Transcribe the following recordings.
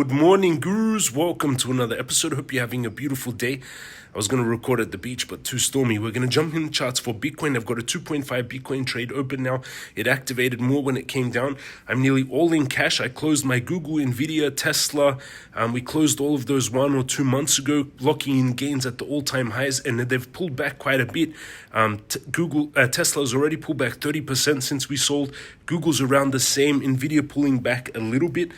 Good morning, gurus. Welcome to another episode. Hope you're having a beautiful day. I was going to record at the beach, but too stormy. We're going to jump in the charts for Bitcoin. I've got a 2.5 Bitcoin trade open now. It activated more when it came down. I'm nearly all in cash. I closed my Google, Nvidia, Tesla. We closed all of those 1 or 2 months ago, locking in gains at the all-time highs, and they've pulled back quite a bit. Tesla's already pulled back 30% since we sold. Google's around the same. Nvidia pulling back a little bit.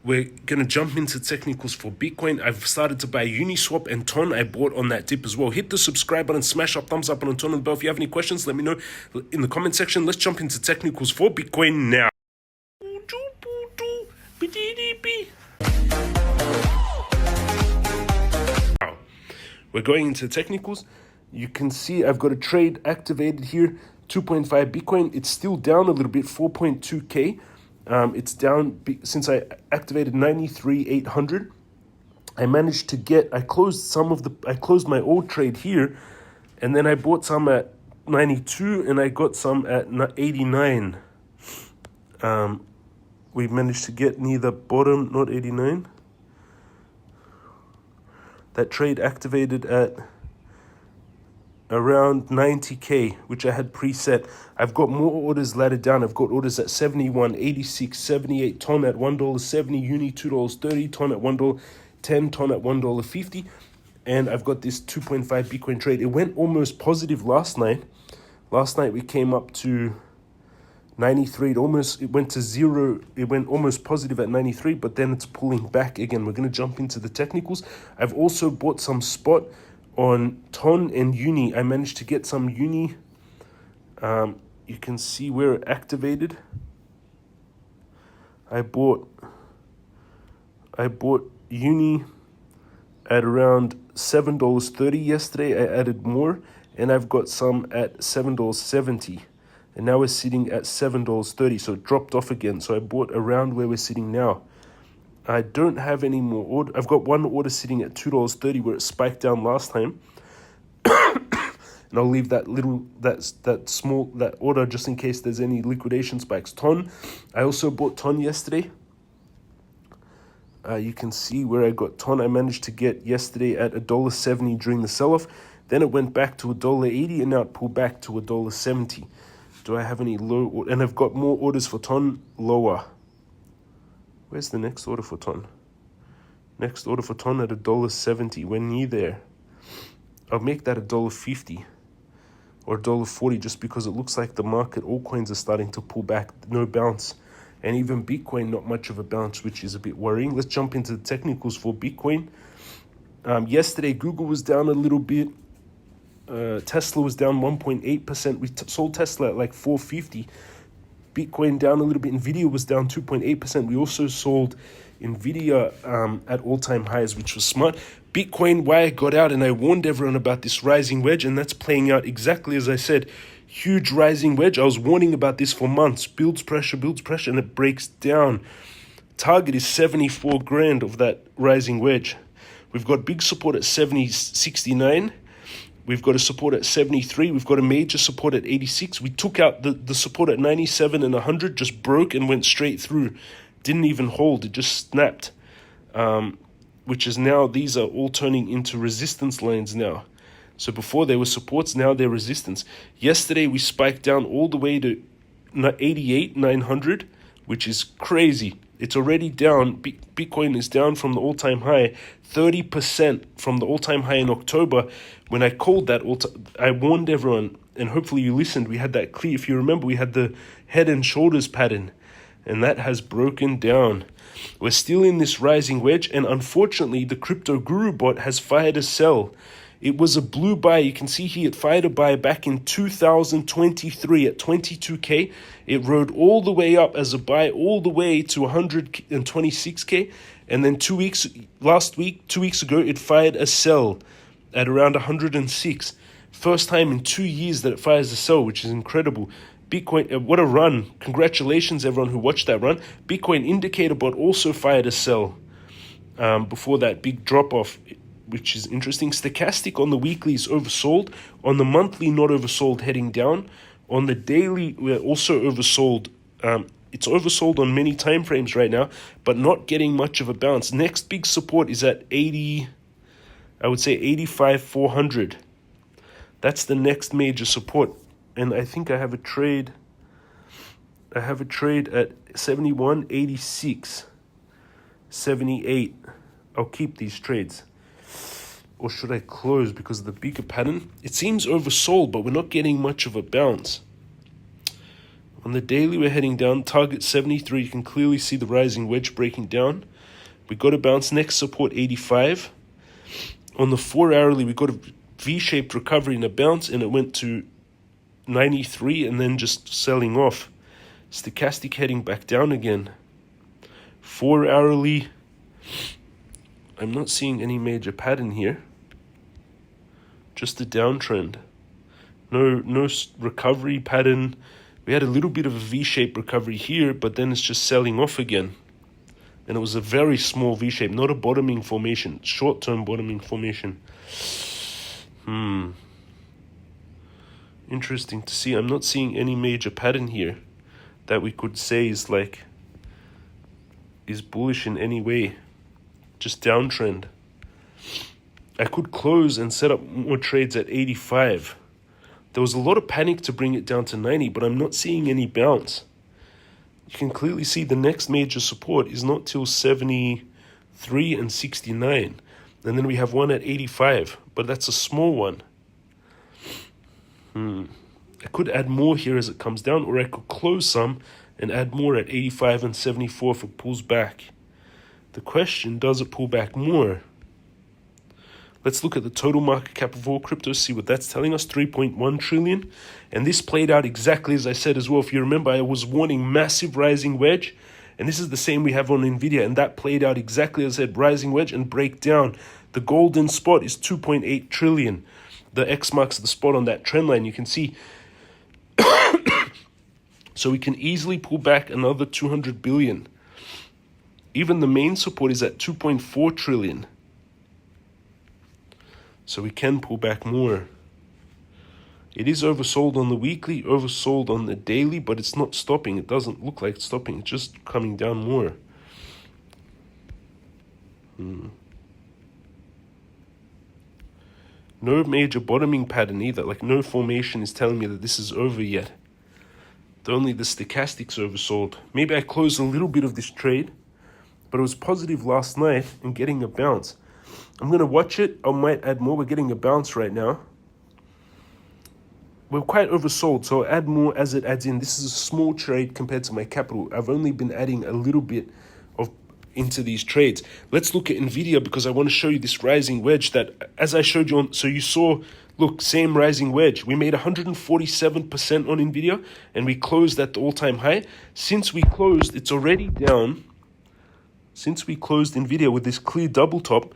We're going to jump into technicals for Bitcoin. I've started to buy Uniswap and TON. I bought on that dip as well. Hit the subscribe button, smash up, thumbs up button, turn on the bell. If you have any questions, let me know in the comment section. Let's jump into technicals for Bitcoin now. We're going into technicals. You can see I've got a trade activated here, 2.5 Bitcoin. It's still down a little bit, 4.2K. It's down since I activated 93,800. I managed to I closed my old trade here, and then I bought some at 92 and I got some at 89. We managed to get near the bottom, not 89. That trade activated at around 90K, which I had preset. I've got more orders laddered down. I've got orders at 71, 86, 78, TON at $1.70, Uni $2.30, TON at $1.10, TON at $1.50. And I've got this 2.5 Bitcoin trade. It went almost positive last night. Last night we came up to 93. It went to zero. It went almost positive at 93, but then it's pulling back again. We're going to jump into the technicals. I've also bought some spot on TON and Uni. I managed to get some Uni. You can see where it activated. I bought Uni at around $7.30 yesterday. I added more, and I've got some at $7.70. And now we're sitting at $7.30, so it dropped off again. So I bought around where we're sitting now. I don't have any more order. I've got one order sitting at $2.30 where it spiked down last time. And I'll leave that order just in case there's any liquidation spikes. TON. I also bought TON yesterday. You can see where I got TON. I managed to get yesterday at $1.70 during the sell-off. Then it went back to $1.80 and now it pulled back to $1.70. Do I have any low? And I've got more orders for TON lower. Where's the next order for TON? Next order for TON at $1.70. We're near there. I'll make that $1.50 or $1.40 just because it looks like the market, all coins are starting to pull back. No bounce. And even Bitcoin, not much of a bounce, which is a bit worrying. Let's jump into the technicals for Bitcoin. Yesterday, Google was down a little bit. Tesla was down 1.8%. We sold Tesla at like $450. Bitcoin down a little bit. Nvidia was down 2.8%. We also sold Nvidia at all-time highs, which was smart. Bitcoin, why I got out, and I warned everyone about this rising wedge, and that's playing out exactly as I said. Huge rising wedge. I was warning about this for months. Builds pressure, and it breaks down. Target is 74 grand of that rising wedge. We've got big support at 69. We've got a support at 73. We've got a major support at 86. We took out the support at 97 and 100, just broke and went straight through. Didn't even hold. It just snapped, which is now, these are all turning into resistance lines now. So before they were supports, now they're resistance. Yesterday, we spiked down all the way to 88,900, which is crazy. It's already down. Bitcoin is down from the all-time high, 30% from the all-time high in October. When I called that, I warned everyone, and hopefully you listened. We had that clear. If you remember, we had the head and shoulders pattern, and that has broken down. We're still in this rising wedge, and unfortunately, the Crypto Guru bot has fired a sell. It was a blue buy. You can see here it fired a buy back in 2023 at 22K. It rode all the way up as a buy all the way to 126K. And then 2 weeks ago, it fired a sell at around 106. First time in 2 years that it fires a sell, which is incredible. Bitcoin, what a run. Congratulations, everyone who watched that run. Bitcoin indicator bot also fired a sell before that big drop-off, which is interesting. Stochastic on the weekly is oversold. On the monthly, not oversold, heading down. On the daily, we're also oversold It's oversold on many time frames right now, but not getting much of a bounce. Next big support is at 80, I would say 85,400. That's the next major support. And I think I have a trade. I have a trade at 71, 86, 78. I'll keep these trades. Or should I close because of the bigger pattern? It seems oversold, but we're not getting much of a bounce. On the daily, we're heading down. Target 73. You can clearly see the rising wedge breaking down. We got a bounce. Next support 85. On the 4-hourly, we got a V-shaped recovery and a bounce, and it went to 93 and then just selling off. Stochastic heading back down again. 4-hourly, I'm not seeing any major pattern here. Just a downtrend. No recovery pattern. We had a little bit of a V-shaped recovery here, but then it's just selling off again. And it was a very small V-shape, not a bottoming formation, short-term bottoming formation. Interesting to see. I'm not seeing any major pattern here that we could say is bullish in any way. Just downtrend. I could close and set up more trades at 85. There was a lot of panic to bring it down to 90, but I'm not seeing any bounce. You can clearly see the next major support is not till 73 and 69. And then we have one at 85, but that's a small one. I could add more here as it comes down, or I could close some and add more at 85 and 74 if it pulls back. The question, does it pull back more? Let's look at the total market cap of all cryptos, see what that's telling us, 3.1 trillion. And this played out exactly as I said as well. If you remember, I was warning massive rising wedge, and this is the same we have on NVIDIA, and that played out exactly as I said, rising wedge and breakdown. The golden spot is 2.8 trillion. The X marks the spot on that trend line, you can see. So we can easily pull back another 200 billion. Even the main support is at 2.4 trillion. So we can pull back more. It is oversold on the weekly, oversold on the daily, but it's not stopping. It doesn't look like it's stopping. It's just coming down more. No major bottoming pattern either. Like no formation is telling me that this is over yet. Only the stochastic's oversold. Maybe I closed a little bit of this trade, but it was positive last night and getting a bounce. I'm going to watch it. I might add more. We're getting a bounce right now. We're quite oversold, so I'll add more as it adds in. This is a small trade compared to my capital. I've only been adding a little bit into these trades. Let's look at NVIDIA because I want to show you this rising wedge that, as I showed you on, so you saw, look, same rising wedge. We made 147% on NVIDIA and we closed at the all-time high. Since we closed, it's already down. Since we closed NVIDIA with this clear double top,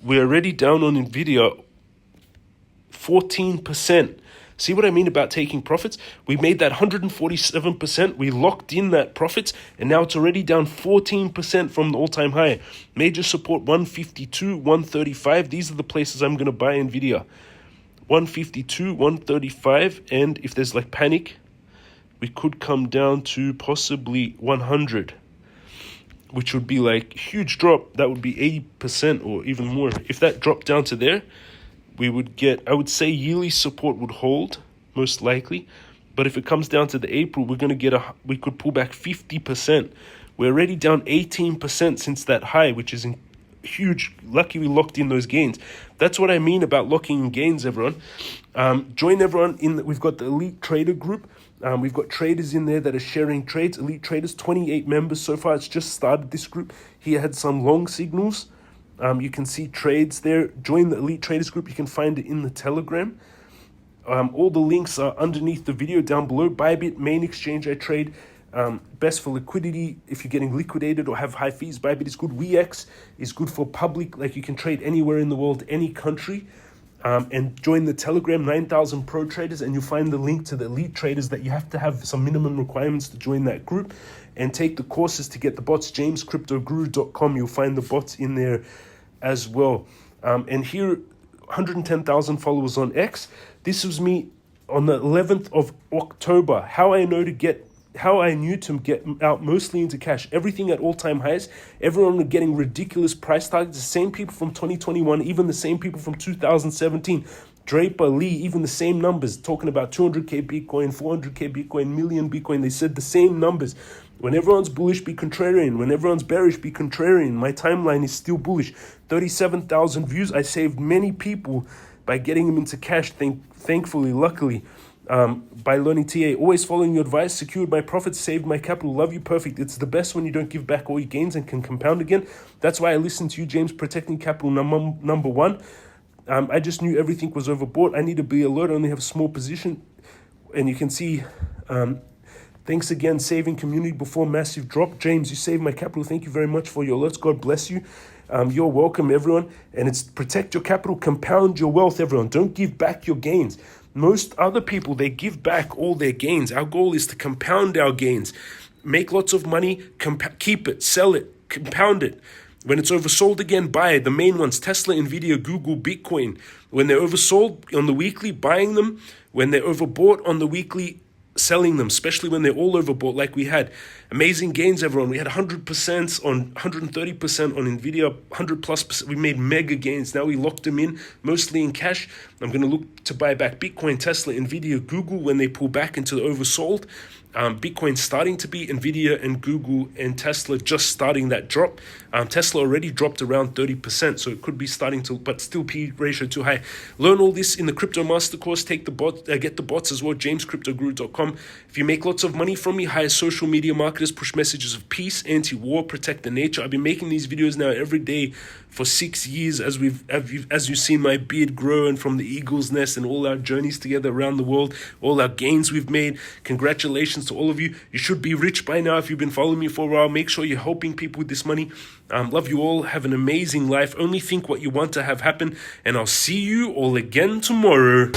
we're already down on NVIDIA 14%. See what I mean about taking profits? We made that 147%. We locked in that profits, and now it's already down 14% from the all-time high. Major support 152, 135. These are the places I'm going to buy NVIDIA. 152, 135, and if there's like panic, we could come down to possibly 100, which would be like a huge drop. That would be 80% or even more. If that dropped down to there, we would get, I would say yearly support would hold, most likely. But if it comes down to the April, we're going to get we could pull back 50%. We're already down 18% since that high, which is huge. Lucky we locked in those gains. That's what I mean about locking in gains, everyone. Join everyone we've got the Elite Trader group. We've got traders in there that are sharing trades. Elite Traders, 28 members so far. It's just started this group. He had some long signals. You can see trades there. Join the Elite Traders group. You can find it in the Telegram. All the links are underneath the video down below. Bybit, main exchange I trade. Best for liquidity if you're getting liquidated or have high fees. Bybit is good. WeX is good for public, like you can trade anywhere in the world, any country. And join the Telegram, 9,000 pro traders, and you'll find the link to the Elite Traders that you have to have some minimum requirements to join that group and take the courses to get the bots, jamescryptoguru.com. You'll find the bots in there as well. And here, 110,000 followers on X. This was me on the 11th of October. How I know to get how I knew to get out mostly into cash. Everything at all-time highs. Everyone was getting ridiculous price targets. The same people from 2021, even the same people from 2017. Draper, Lee, even the same numbers, talking about 200K Bitcoin, 400K Bitcoin, million Bitcoin. They said the same numbers. When everyone's bullish, be contrarian. When everyone's bearish, be contrarian. My timeline is still bullish. 37,000 views. I saved many people by getting them into cash, thankfully, luckily. By learning TA, always following your advice, secured my profits, saved my capital, love you, perfect. It's the best when you don't give back all your gains and can compound again. That's why I listen to you, James, protecting capital number one. I just knew everything was overbought. I need to be alert. I only have a small position. And you can see, thanks again, saving community before massive drop. James, you saved my capital. Thank you very much for your alerts. God bless you. You're welcome, everyone. And it's protect your capital, compound your wealth, everyone. Don't give back your gains. Most other people, they give back all their gains. Our goal is to compound our gains. Make lots of money, keep it, sell it, compound it. When it's oversold again, buy it. The main ones, Tesla, Nvidia, Google, Bitcoin. When they're oversold on the weekly, buying them. When they're overbought on the weekly, selling them, especially when they're all overbought like we had. Amazing gains, everyone. We had 100% on 130% on Nvidia, 100+%. We made mega gains. Now we locked them in, mostly in cash. I'm going to look to buy back Bitcoin, Tesla, Nvidia, Google when they pull back into the oversold. Bitcoin starting to be, Nvidia and Google and Tesla just starting that drop. Tesla already dropped around 30%, so it could be starting to, but still P ratio too high. Learn all this in the Crypto Master Course. Take the bot, get the bots as well, jamescryptoguru.com. If you make lots of money from me, hire social media marketers, push messages of peace, anti-war, protect the nature. I've been making these videos now every day for 6 years as you've seen my beard grow, and from the eagle's nest and all our journeys together around the world, all our gains we've made. Congratulations to all of you. You should be rich by now if you've been following me for a while. Make sure you're helping people with this money. Love you all. Have an amazing life. Only think what you want to have happen, and I'll see you all again tomorrow.